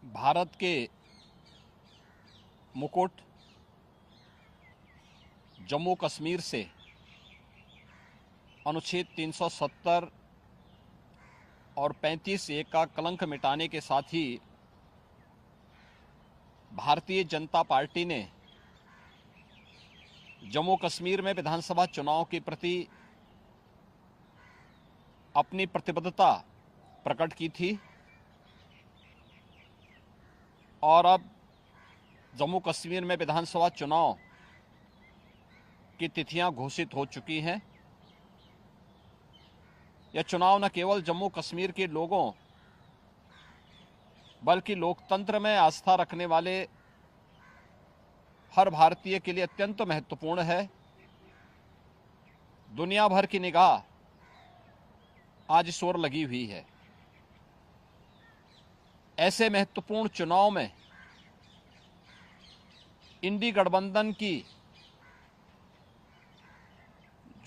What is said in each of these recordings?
भारत के मुकुट जम्मू कश्मीर से अनुच्छेद 370 और 35(1) का कलंक मिटाने के साथ ही भारतीय जनता पार्टी ने जम्मू कश्मीर में विधानसभा चुनाव के प्रति अपनी प्रतिबद्धता प्रकट की थी और अब जम्मू कश्मीर में विधानसभा चुनाव की तिथियां घोषित हो चुकी हैं। यह चुनाव न केवल जम्मू कश्मीर के लोगों बल्कि लोकतंत्र में आस्था रखने वाले हर भारतीय के लिए अत्यंत महत्वपूर्ण है। दुनिया भर की निगाह आज इस ओर लगी हुई है। ऐसे महत्वपूर्ण चुनाव में इंडी गठबंधन की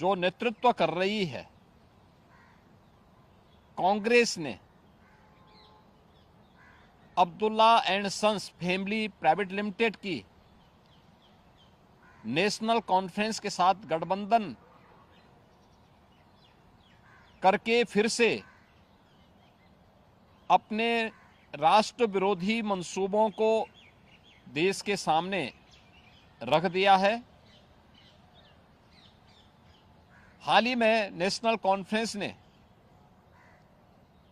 जो नेतृत्व कर रही है कांग्रेस ने Abdullah and sons family private limited की नेशनल कॉन्फ्रेंस के साथ गठबंधन करके फिर से अपने राष्ट्र विरोधी मंसूबों को देश के सामने रख दिया है। हाल ही में नेशनल कॉन्फ्रेंस ने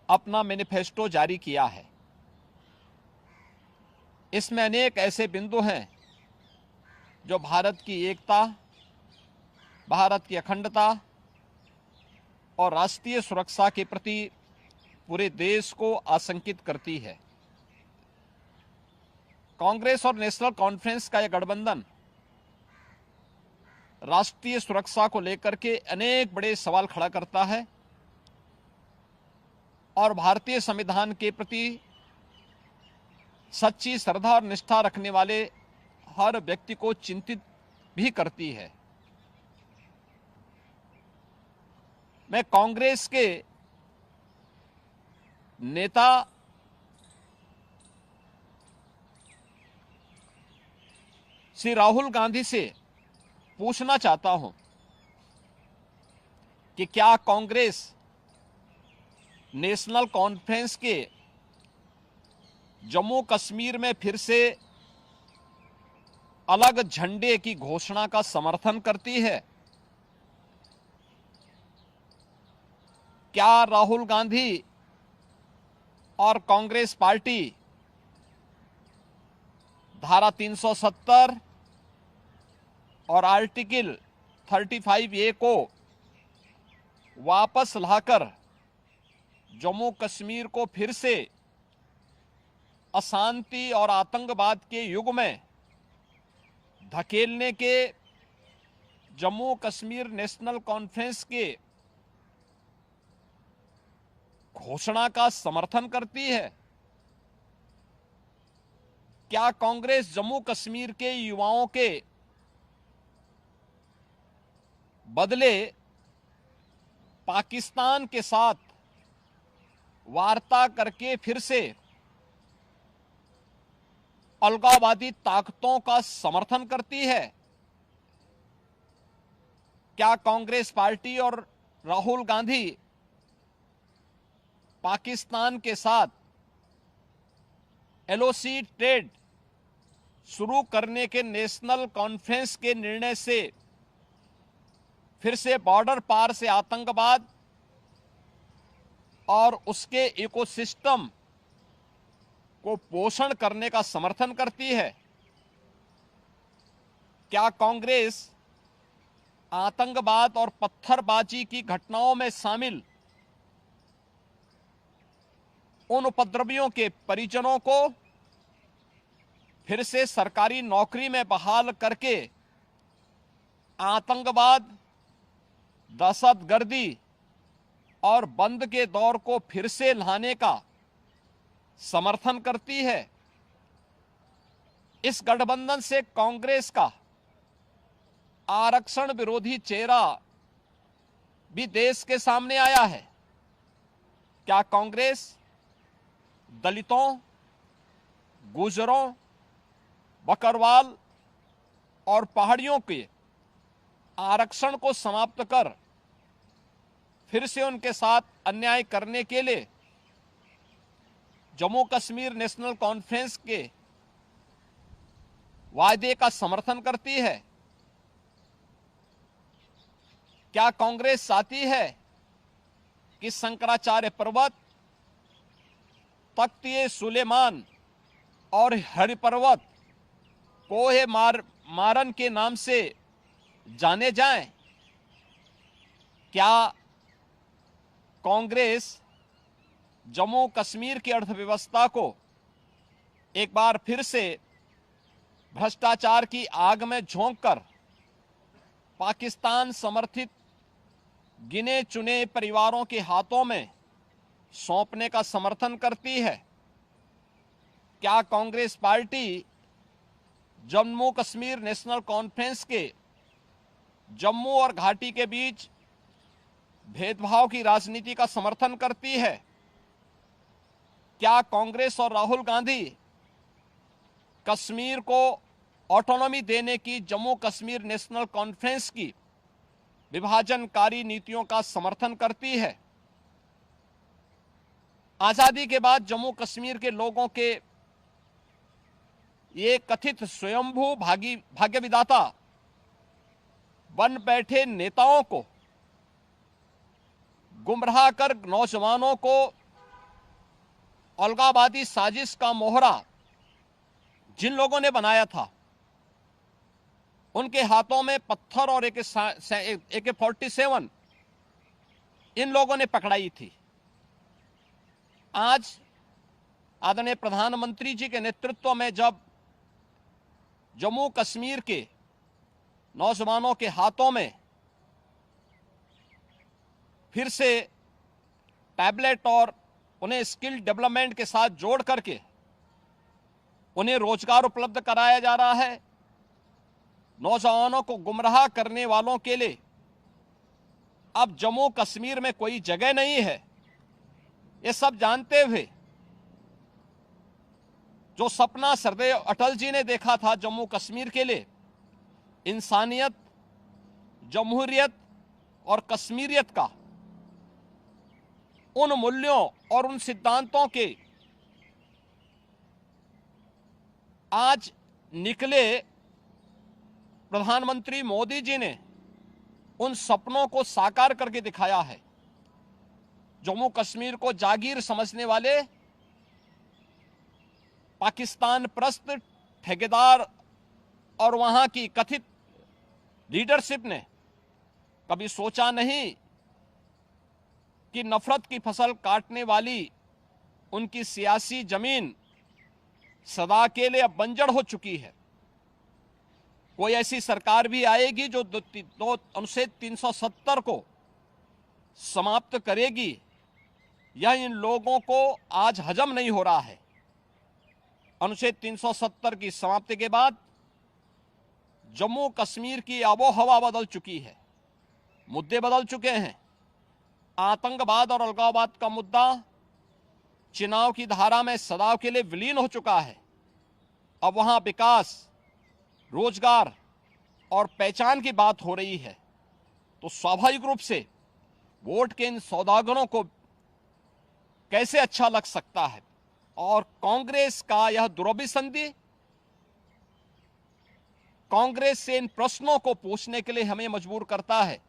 अपना मैनिफेस्टो जारी किया है। इसमें अनेक ऐसे बिंदु हैं जो भारत की एकता, भारत की अखंडता और राष्ट्रीय सुरक्षा के प्रति पूरे देश को आशंकित करती है। कांग्रेस और नेशनल कॉन्फ्रेंस का यह गठबंधन राष्ट्रीय सुरक्षा को लेकर के अनेक बड़े सवाल खड़ा करता है और भारतीय संविधान के प्रति सच्ची श्रद्धा और निष्ठा रखने वाले हर व्यक्ति को चिंतित भी करती है। मैं कांग्रेस के नेता श्री राहुल गांधी से पूछना चाहता हूं कि क्या कांग्रेस नेशनल कॉन्फ्रेंस के जम्मू कश्मीर में फिर से अलग झंडे की घोषणा का समर्थन करती है? क्या राहुल गांधी और कांग्रेस पार्टी धारा 370 और आर्टिकल 35(a) को वापस लाकर जम्मू कश्मीर को फिर से अशांति और आतंकवाद के युग में धकेलने के जम्मू कश्मीर नेशनल कॉन्फ्रेंस के घोषणा का समर्थन करती है? क्या कांग्रेस जम्मू कश्मीर के युवाओं के बदले पाकिस्तान के साथ वार्ता करके फिर से अलगाववादी ताकतों का समर्थन करती है? क्या कांग्रेस पार्टी और राहुल गांधी पाकिस्तान के साथ एलओसी ट्रेड शुरू करने के नेशनल कॉन्फ्रेंस के निर्णय से फिर से बॉर्डर पार से आतंकवाद और उसके इकोसिस्टम को पोषण करने का समर्थन करती है? क्या कांग्रेस आतंकवाद और पत्थरबाजी की घटनाओं में शामिल उन उपद्रवियों के परिजनों को फिर से सरकारी नौकरी में बहाल करके आतंकवाद, दहशतगर्दी और बंद के दौर को फिर से लाने का समर्थन करती है? इस गठबंधन से कांग्रेस का आरक्षण विरोधी चेहरा भी देश के सामने आया है। क्या कांग्रेस दलितों, गुर्जरों, बकरवाल और पहाड़ियों के आरक्षण को समाप्त कर फिर से उनके साथ अन्याय करने के लिए जम्मू कश्मीर नेशनल कॉन्फ्रेंस के वायदे का समर्थन करती है? क्या कांग्रेस चाहती है कि शंकराचार्य पर्वत, तख्त सुलेमान और हरि पर्वत कोहे मारन के नाम से जाने जाएं? क्या कांग्रेस जम्मू कश्मीर की अर्थव्यवस्था को एक बार फिर से भ्रष्टाचार की आग में झोंककर पाकिस्तान समर्थित गिने चुने परिवारों के हाथों में सौंपने का समर्थन करती है? क्या कांग्रेस पार्टी जम्मू कश्मीर नेशनल कॉन्फ्रेंस के जम्मू और घाटी के बीच भेदभाव की राजनीति का समर्थन करती है? क्या कांग्रेस और राहुल गांधी कश्मीर को ऑटोनॉमी देने की जम्मू कश्मीर नेशनल कॉन्फ्रेंस की विभाजनकारी नीतियों का समर्थन करती है? आजादी के बाद जम्मू कश्मीर के लोगों के ये कथित स्वयंभू भाग्य विधाता बन बैठे नेताओं को गुमराह कर नौजवानों को अलगाववादी साजिश का मोहरा जिन लोगों ने बनाया था, उनके हाथों में पत्थर और AK-47 इन लोगों ने पकड़ाई थी। आज आदरणीय प्रधानमंत्री जी के नेतृत्व में जब जम्मू कश्मीर के नौजवानों के हाथों में फिर से टैबलेट और उन्हें स्किल डेवलपमेंट के साथ जोड़ करके उन्हें रोजगार उपलब्ध कराया जा रहा है, नौजवानों को गुमराह करने वालों के लिए अब जम्मू कश्मीर में कोई जगह नहीं है, ये सब जानते हुए जो सपना सरदेव अटल जी ने देखा था जम्मू कश्मीर के लिए, इंसानियत, जमहूरियत और कश्मीरियत का, उन मूल्यों और उन सिद्धांतों के आज निकले प्रधानमंत्री मोदी जी ने उन सपनों को साकार करके दिखाया है। जम्मू कश्मीर को जागीर समझने वाले पाकिस्तान परस्त ठेकेदार और वहां की कथित लीडरशिप ने कभी सोचा नहीं कि नफरत की फसल काटने वाली उनकी सियासी जमीन सदा के लिए अब बंजर हो चुकी है। कोई ऐसी सरकार भी आएगी जो अनुच्छेद 370 को समाप्त करेगी, यह इन लोगों को आज हजम नहीं हो रहा है। अनुच्छेद 370 की समाप्ति के बाद जम्मू कश्मीर की आबो हवा बदल चुकी है, मुद्दे बदल चुके हैं। आतंकवाद और अलगाववाद का मुद्दा चुनाव की धारा में सदा के लिए विलीन हो चुका है। अब वहां विकास, रोजगार और पहचान की बात हो रही है, तो स्वाभाविक रूप से वोट के इन सौदागरों को कैसे अच्छा लग सकता है। और कांग्रेस का यह दुरभिसंधि कांग्रेस से इन प्रश्नों को पूछने के लिए हमें मजबूर करता है।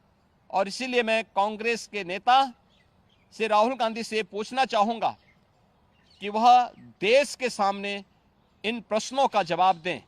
और इसीलिए मैं कांग्रेस के नेता से, राहुल गांधी से पूछना चाहूंगा कि वह देश के सामने इन प्रश्नों का जवाब दें।